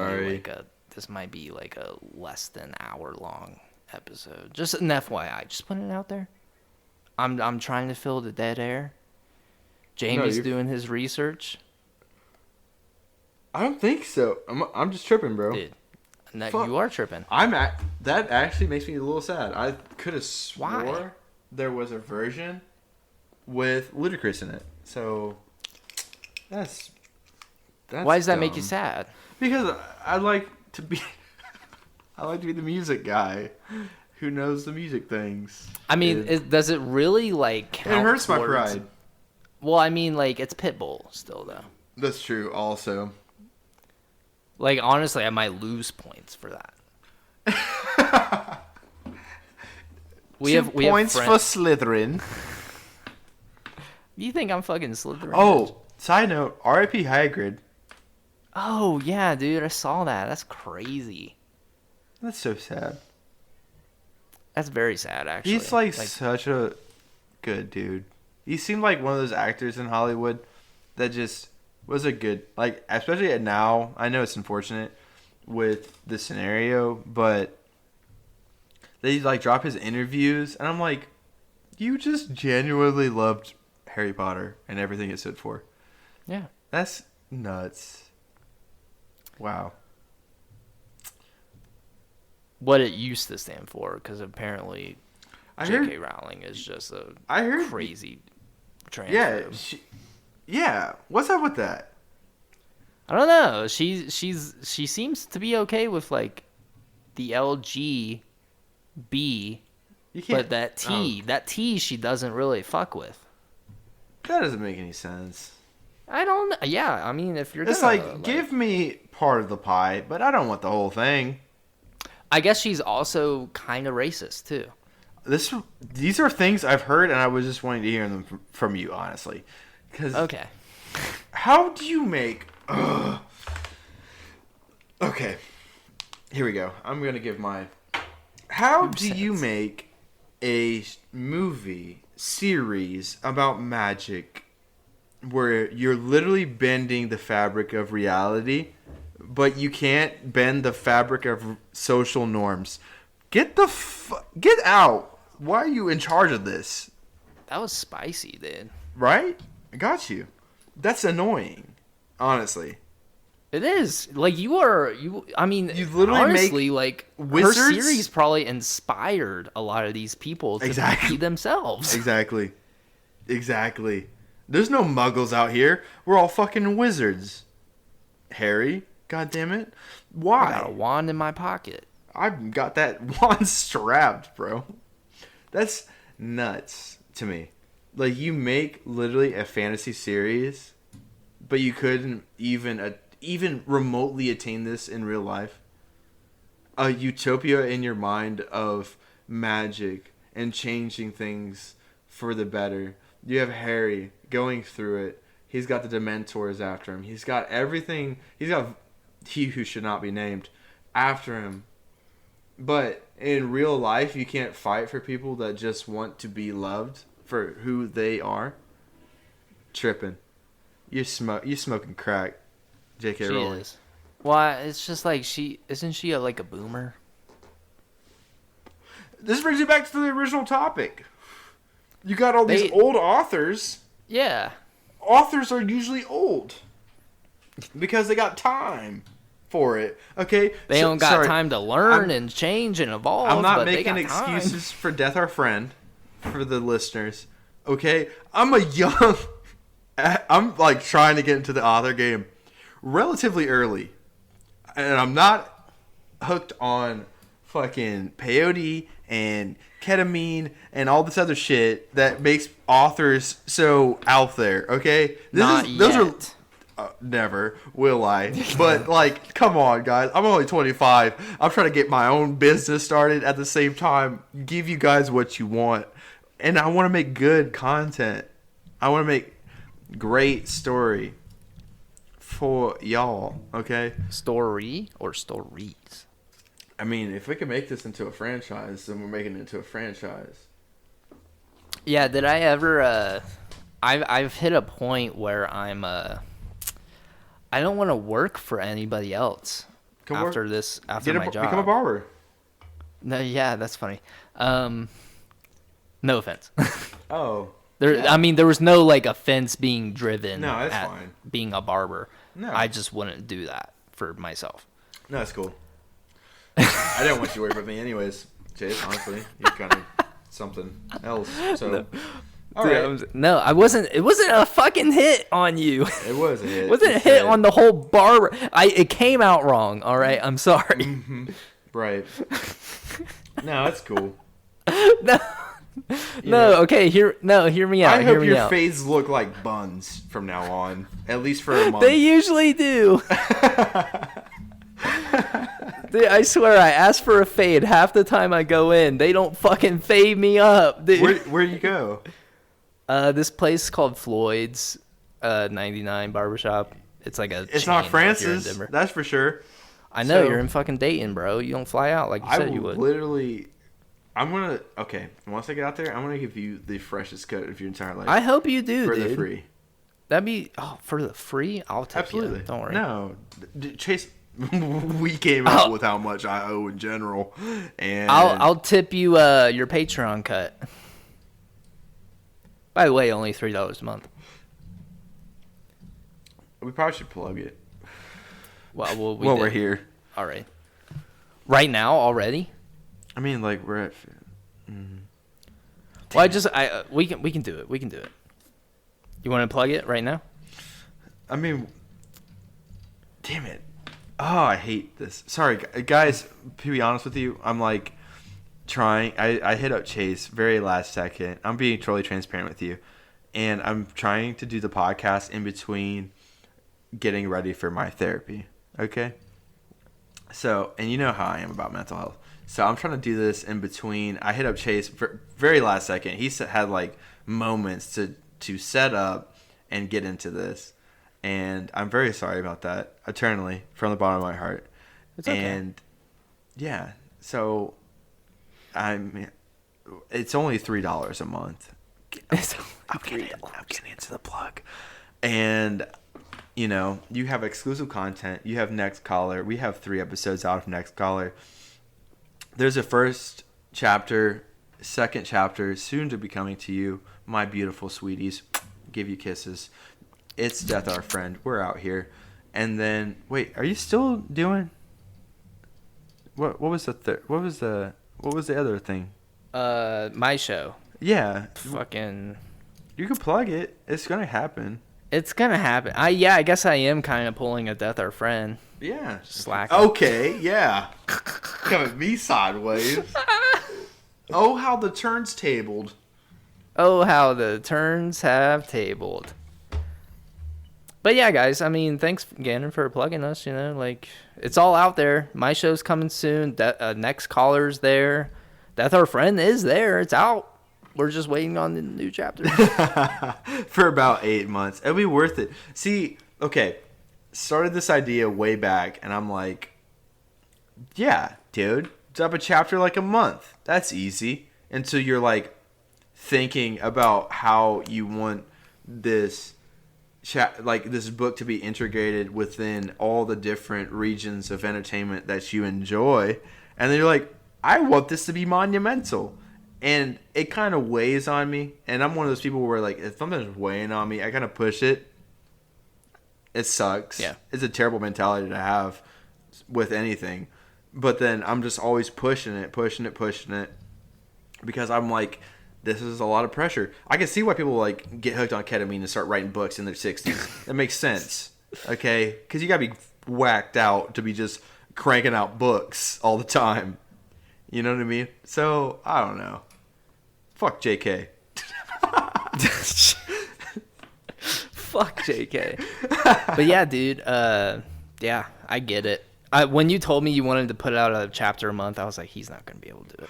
A: like a less than hour long episode. Just an FYI. Just putting it out there. I'm trying to fill the dead air. Jamie's doing his research.
B: I don't think so. I'm just tripping, bro.
A: Dude, you are tripping.
B: That actually makes me a little sad. I could have swore
A: Why?
B: there was a version with Ludacris in it. So that's
A: Why does that
B: dumb.
A: make you sad?
B: Because I like to be the music guy who knows the music things.
A: I mean, does it really like count?
B: It hurts my pride.
A: Well, I mean, like it's Pitbull still though.
B: That's true. Also,
A: like honestly, I might lose points for that. we have
B: points for Slytherin.
A: You think I'm fucking Slytherin?
B: Oh, side note, R.I.P. Hagrid.
A: Oh yeah, dude, I saw that. That's crazy.
B: That's so sad.
A: That's very sad, actually.
B: He's like such a good dude. He seemed like one of those actors in Hollywood that just was a good, like, especially at now. I know it's unfortunate with the scenario, but they like drop his interviews, and I'm like, you just genuinely loved Harry Potter and everything it stood for.
A: Yeah.
B: That's nuts. Wow.
A: What it used to stand for, because apparently J.K. Rowling is just a crazy transfer.
B: Yeah. What's up with that?
A: I don't know. She seems to be okay with like the LGB, but that T she doesn't really fuck with.
B: That doesn't make any sense.
A: I don't know. Yeah, I mean, if you're
B: it's like give me part of the pie, but I don't want the whole thing.
A: I guess she's also kind of racist too.
B: These are things I've heard, and I was just wanting to hear them from you, honestly.
A: Okay.
B: How do you make? Okay, here we go. I'm gonna give my. How do you make a movie series about magic where you're literally bending the fabric of reality, but you can't bend the fabric of social norms? Get out. Why are you in charge of this?
A: That was spicy, dude.
B: Right? I got you. That's annoying, honestly.
A: It is. Like, I mean, you literally
B: honestly,
A: like,
B: wizards?
A: Her series probably inspired a lot of these people to be themselves.
B: Exactly. There's no muggles out here. We're all fucking wizards. Harry, God damn it. Why?
A: I got a wand in my pocket.
B: I've got that wand strapped, bro. That's nuts to me. Like, you make literally a fantasy series, but you couldn't even remotely attain this in real life. A utopia in your mind of magic and changing things for the better. You have Harry going through it. He's got the Dementors after him. He's got everything. He's got he who should not be named after him. But in real life, you can't fight for people that just want to be loved for who they are. Tripping. You smoking crack, J.K. Rowling.
A: Is. Well, it's just like isn't she like a boomer?
B: This brings you back to the original topic. You got all these old authors.
A: Yeah.
B: Authors are usually old because they got time for it. Okay,
A: they don't got time to learn and change and evolve.
B: I'm not making excuses for Death Our Friend for the listeners. Okay, I'm like trying to get into the author game relatively early, and I'm not hooked on fucking peyote and ketamine and all this other shit that makes authors so out there. Okay, those are never will I. But like, come on, guys. I'm only 25. I'm trying to get my own business started at the same time. Give you guys what you want, and I want to make good content. I want to make great story for y'all. Okay,
A: story or stories.
B: I mean, if we can make this into a franchise, then we're making it into a franchise.
A: Yeah, did I ever I've hit a point where I'm I don't want to work for anybody else after my job.
B: Become a barber.
A: No, yeah, that's funny. No offense.
B: Oh.
A: I mean, there was no like offense being driven
B: No, that's
A: at
B: fine.
A: being a barber.
B: No.
A: I just wouldn't do that for myself.
B: No, that's cool. I didn't want you to worry about me anyways, Chase, honestly. You're kind of something else. So,
A: No.
B: all right.
A: No, I wasn't. It wasn't a fucking hit on you.
B: It was a hit.
A: It wasn't a hit on the whole barber. It came out wrong. All right, I'm sorry.
B: Mm-hmm. Right. No, that's cool.
A: No. No, okay, hear me out.
B: I hope your fades look like buns from now on, at least for a month.
A: They usually do. Dude, I swear, I ask for a fade half the time I go in. They don't fucking fade me up, dude.
B: Where do you go?
A: This place called Floyd's 99 Barbershop. It's like a
B: It's
A: chain
B: not
A: here in
B: Francis,
A: Denver.
B: that's for sure.
A: I know,
B: So,
A: you're in fucking Dayton, bro. You don't fly out like you said you would.
B: Okay, once I get out there, I'm gonna give you the freshest cut of your entire life.
A: I hope you do,
B: for
A: dude.
B: the free.
A: That'd be for the free. I'll tip
B: Absolutely.
A: you. Don't worry.
B: No, Chase. We came up with how much I owe in general, and
A: I'll tip you your Patreon cut. By the way, only $3 a month.
B: we probably should plug it.
A: Well,
B: we're here.
A: All right. Right now, already.
B: I mean, like we're at.
A: Well, we can do it. We can do it. You want to plug it right now?
B: I mean, damn it. Oh, I hate this. Sorry, guys. To be honest with you, I'm like trying. I hit up Chase very last second. I'm being totally transparent with you, and I'm trying to do the podcast in between getting ready for my therapy. Okay. So, and you know how I am about mental health. So I'm trying to do this in between. I hit up Chase very last second. He had like moments to set up and get into this. And I'm very sorry about that, eternally, from the bottom of my heart.
A: It's okay.
B: And yeah, so it's only $3 a month. I'm getting into the plug. And you have exclusive content. You have Next Caller. We have 3 episodes out of Next Caller. There's a first chapter, second chapter, soon to be coming to you, my beautiful sweeties. Give you kisses. It's Death Our Friend. We're out here. And then, wait, are you still doing? What was the other thing?
A: My show.
B: Yeah.
A: Fucking.
B: You can plug it. It's gonna happen.
A: It's gonna happen. I guess I am kind of pulling a Death Our Friend.
B: Yeah.
A: Slack.
B: Okay. Yeah. Come at me sideways. Oh, how the turns tabled.
A: Oh, how the turns have tabled. But yeah, guys, I mean, thanks, Gannon, for plugging us. Like, it's all out there. My show's coming soon. Next Caller's there. Death Our Friend is there. It's out. We're just waiting on the new chapter.
B: For about 8 months. It'll be worth it. See, okay, started this idea way back, and I'm like, yeah, dude, drop a chapter like a month. That's easy. Until you're like thinking about how you want this this book to be integrated within all the different regions of entertainment that you enjoy, and then you're like, I want this to be monumental, and it kind of weighs on me. And I'm one of those people where like if something's weighing on me, I kind of push it. It sucks.
A: Yeah,
B: it's a terrible mentality to have with anything, but then I'm just always pushing it, because I'm like, this is a lot of pressure. I can see why people like get hooked on ketamine and start writing books in their 60s. That makes sense, okay? Because you gotta be whacked out to be just cranking out books all the time. You know what I mean? So I don't know. Fuck JK.
A: Fuck JK. But yeah, dude. Yeah, I get it. When you told me you wanted to put out a chapter a month, I was like, he's not gonna be able to do it.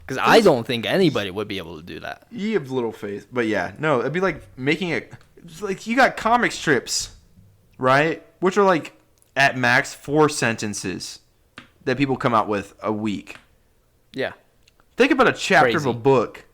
A: Because I don't think anybody would be able to do that.
B: You have little faith. But yeah, no, it'd be like making it. Like, you got comic strips, right? Which are like, at max, 4 sentences that people come out with a week.
A: Yeah.
B: Think about a chapter of
A: Crazy.
B: a book,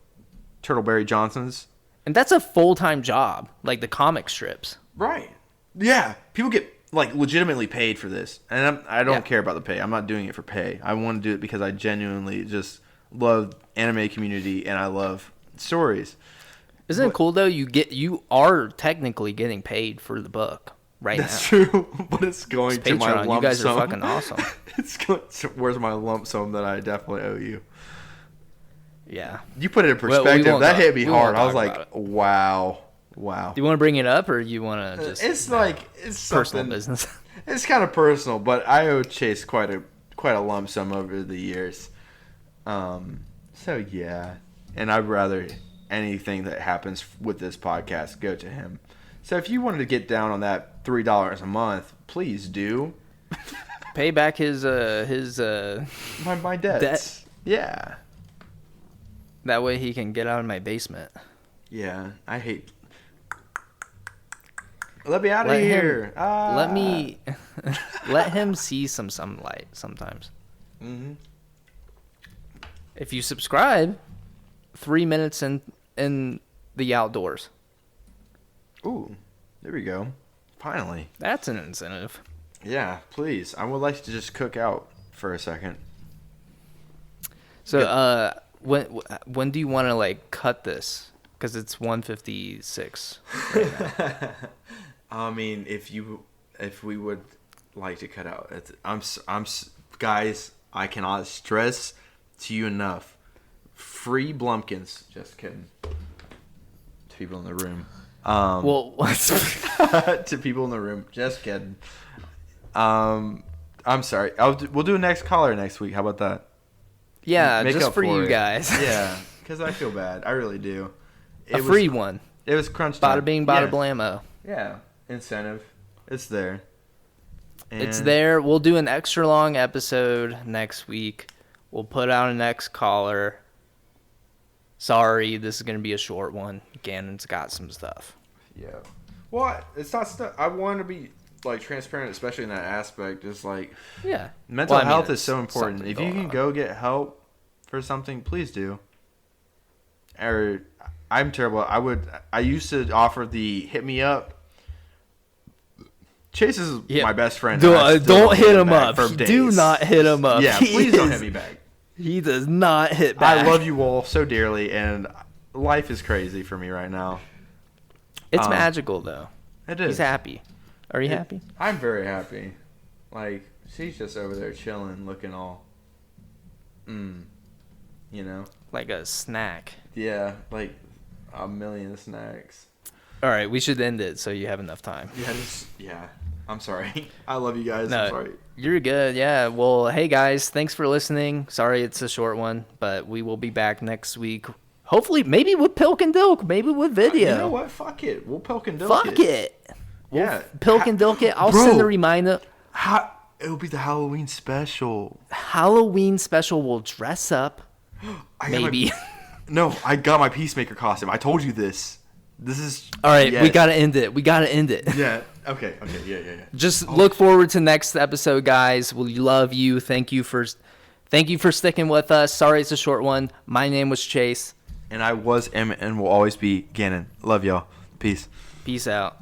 B: Turtleberry Johnson's.
A: And that's a full-time job, like the comic strips.
B: Right. Yeah. People get like legitimately paid for this, and I don't care about the pay. I'm not doing it for pay. I want to do it because I genuinely just love anime community and I love stories.
A: Isn't it cool though? You are technically getting paid for the book right
B: That's
A: now.
B: true, but it's going to my lump sum.
A: You guys are fucking awesome.
B: Where's my lump sum that I definitely owe you?
A: Yeah.
B: You put it in perspective. That hit me hard. I was like, wow. Do
A: you want to bring it up, or you want to just?
B: It's
A: personal business.
B: It's kind of personal, but I owe Chase quite a lump sum over the years. So yeah, and I'd rather anything that happens with this podcast go to him. So if you wanted to get down on that $3 a month, please do.
A: Pay back his
B: my debts. Debt. Yeah.
A: That way he can get out of my basement.
B: Yeah, I hate. Let me out of here.
A: Let him see some sunlight sometimes.
B: Mm-hmm.
A: If you subscribe, 3 minutes in the outdoors.
B: Ooh, there we go. Finally.
A: That's an incentive.
B: Yeah, please. I would like to just cook out for a second.
A: So, when do you want to like cut this? Because it's 1:56 right now.
B: I mean, if we would like to cut out, guys, I cannot stress to you enough. Free Blumpkins. Just kidding. To people in the room. To people in the room. Just kidding. I'm sorry. We'll do a next caller next week. How about that?
A: Yeah, just for you guys.
B: Yeah, because I feel bad. I really do.
A: A free one.
B: It was crunch time.
A: Bada bing, bada blammo.
B: Yeah, incentive. It's there.
A: It's there. We'll do an extra long episode next week. We'll put out a next caller. Sorry, this is going to be a short one. Gannon's got some stuff.
B: Yeah. Well, it's not stuff. I want to be like transparent, especially in that aspect. It's like,
A: yeah,
B: mental health is so important. If you can go get help for something, please do. Or I'm terrible. I used to offer the hit me up. Chase is my best friend.
A: Don't hit him up. Do not hit him up.
B: Yeah, please don't hit me back.
A: He does not hit back.
B: I love you all so dearly, and life is crazy for me right now.
A: It's magical, though.
B: It is.
A: He's happy. Are you happy?
B: I'm very happy. Like, she's just over there chilling, looking all, you know?
A: Like a snack.
B: Yeah, like a million snacks.
A: All right, we should end it so you have enough time.
B: Yeah. I'm sorry. I love you guys.
A: No,
B: I'm sorry.
A: You're good. Yeah. Well, hey, guys. Thanks for listening. Sorry it's a short one, but we will be back next week. Hopefully, maybe with Pilk and Dilk. Maybe with video.
B: You know what? Fuck it. We'll Pilk and Dilk
A: Fuck it.
B: Yeah.
A: Pilk and Dilk it. I'll send a reminder.
B: It'll be the Halloween special.
A: Halloween special. We'll dress up. Maybe.
B: No, I got my Peacemaker costume. I told you this. This is
A: all right. Yes. We gotta end it.
B: Yeah. Okay. Yeah.
A: Just look forward to next episode, guys. We love you. Thank you for sticking with us. Sorry it's a short one. My name was Chase,
B: and I was Emmett, and will always be Gannon. Love y'all. Peace.
A: Peace out.